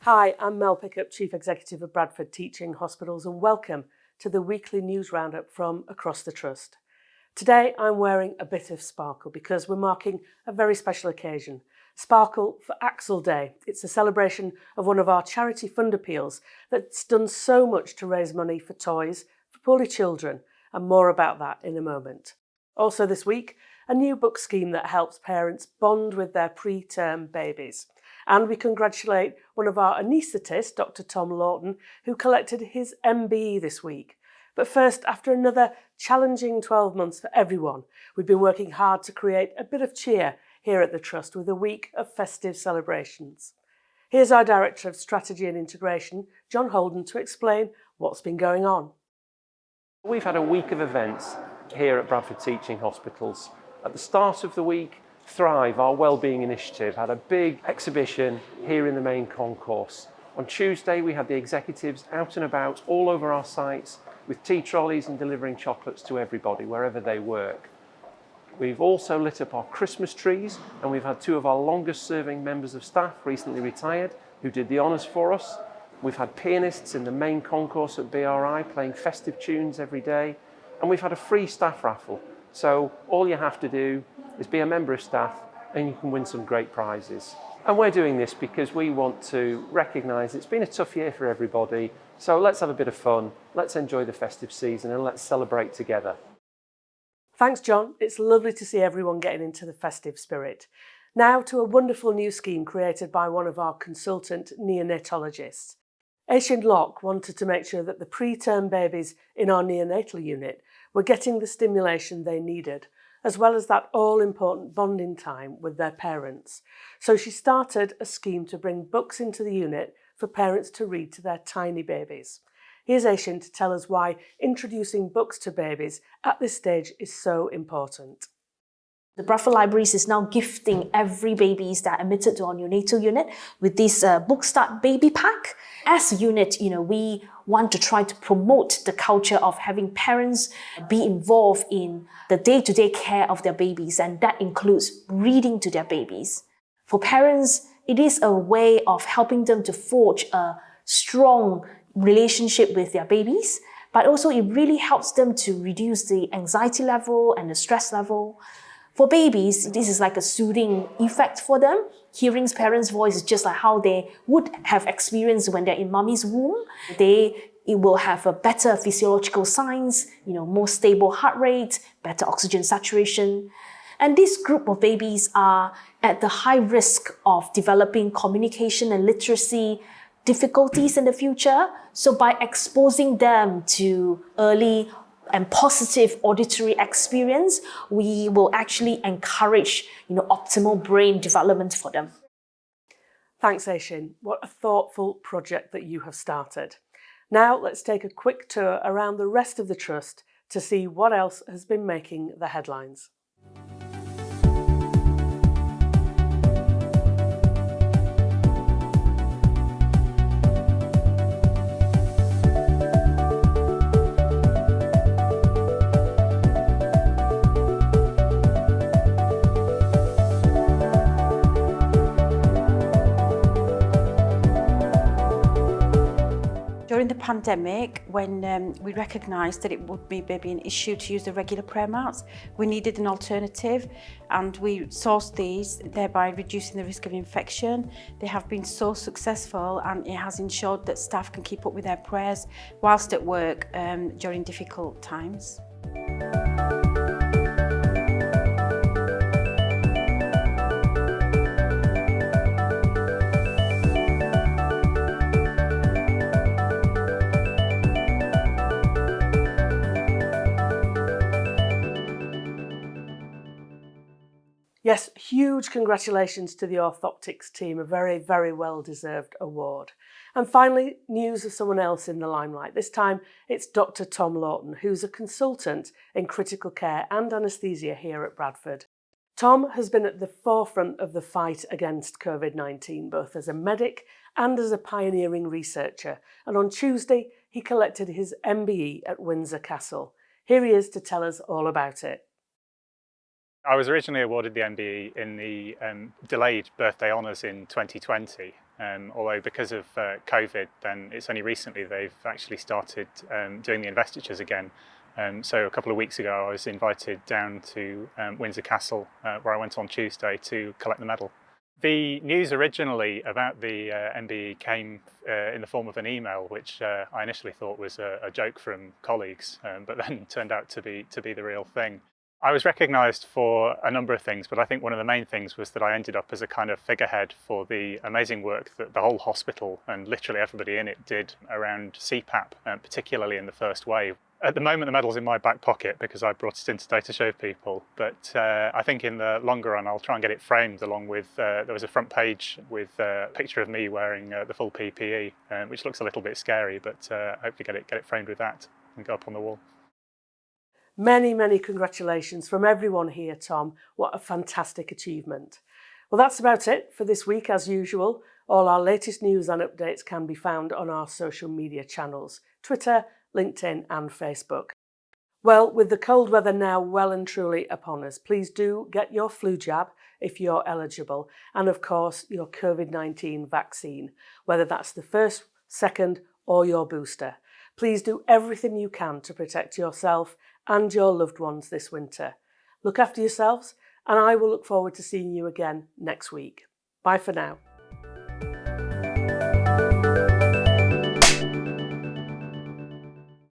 Hi, I'm Mel Pickup, Chief Executive of Bradford Teaching Hospitals, and welcome to the weekly news roundup from across the Trust. Today I'm wearing a bit of sparkle because we're marking a very special occasion. Sparkle for Axel Day. It's a celebration of one of our charity fund appeals that's done so much to raise money for toys for poorly children, and more about that in a moment. Also this week, a new book scheme that helps parents bond with their preterm babies. And we congratulate one of our anaesthetists, Dr. Tom Lorton, who collected his MBE this week. But first, after another challenging 12 months for everyone, we've been working hard to create a bit of cheer here at the Trust with a week of festive celebrations. Here's our Director of Strategy and Integration, John Holden, to explain what's been going on. We've had a week of events here at Bradford Teaching Hospitals. At the start of the week, Thrive, our wellbeing initiative, had a big exhibition here in the main concourse. On Tuesday, we had the executives out and about all over our sites with tea trolleys and delivering chocolates to everybody wherever they work. We've also lit up our Christmas trees, and we've had two of our longest serving members of staff recently retired who did the honours for us. We've had pianists in the main concourse at BRI playing festive tunes every day, and we've had a free staff raffle. So all you have to do is be a member of staff and you can win some great prizes. And we're doing this because we want to recognise it's been a tough year for everybody, so let's have a bit of fun, let's enjoy the festive season and let's celebrate together. Thanks, John. It's lovely to see everyone getting into the festive spirit. Now to a wonderful new scheme created by one of our consultant neonatologists. Aishin Locke wanted to make sure that the preterm babies in our neonatal unit were getting the stimulation they needed, as well as that all-important bonding time with their parents. So she started a scheme to bring books into the unit for parents to read to their tiny babies. Here's Aishin to tell us why introducing books to babies at this stage is so important. The Bradford Libraries is now gifting every babies that are admitted to our neonatal unit with this Book Start Baby Pack. As a unit, we want to try to promote the culture of having parents be involved in the day-to-day care of their babies, and that includes reading to their babies. For parents, it is a way of helping them to forge a strong relationship with their babies, but also it really helps them to reduce the anxiety level and the stress level. For babies, this is like a soothing effect for them. Hearing parents' voice is just like how they would have experienced when they're in mommy's womb. It will have a better physiological signs, more stable heart rate, better oxygen saturation. And this group of babies are at the high risk of developing communication and literacy difficulties in the future. So by exposing them to early and positive auditory experience, we will actually encourage, optimal brain development for them. Thanks, Aishin. What a thoughtful project that you have started. Now let's take a quick tour around the rest of the Trust to see what else has been making the headlines. During the pandemic, when we recognised that it would be maybe an issue to use the regular prayer mats, we needed an alternative, and we sourced these, thereby reducing the risk of infection. They have been so successful, and it has ensured that staff can keep up with their prayers whilst at work during difficult times. Yes, huge congratulations to the orthoptics team, a very, very well-deserved award. And finally, news of someone else in the limelight. This time it's Dr. Tom Lorton, who's a consultant in critical care and anaesthesia here at Bradford. Tom has been at the forefront of the fight against COVID-19, both as a medic and as a pioneering researcher. And on Tuesday, he collected his MBE at Windsor Castle. Here he is to tell us all about it. I was originally awarded the MBE in the delayed birthday honours in 2020, although because of COVID, then it's only recently they've actually started doing the investitures again. So a couple of weeks ago I was invited down to Windsor Castle, where I went on Tuesday to collect the medal. The news originally about the MBE came in the form of an email, which I initially thought was a joke from colleagues, but then turned out to be the real thing. I was recognised for a number of things, but I think one of the main things was that I ended up as a kind of figurehead for the amazing work that the whole hospital and literally everybody in it did around CPAP, particularly in the first wave. At the moment, the medal's in my back pocket because I brought it in today to show people, but I think in the longer run I'll try and get it framed along with, there was a front page with a picture of me wearing the full PPE, which looks a little bit scary, but hopefully get it framed with that and go up on the wall. Many, many congratulations from everyone here, Tom. What a fantastic achievement. Well, that's about it for this week as usual. All our latest news and updates can be found on our social media channels, Twitter, LinkedIn and Facebook. Well, with the cold weather now well and truly upon us, please do get your flu jab if you're eligible, and of course your COVID-19 vaccine, whether that's the first, second or your booster. Please do everything you can to protect yourself and your loved ones this winter. Look after yourselves, and I will look forward to seeing you again next week. Bye for now.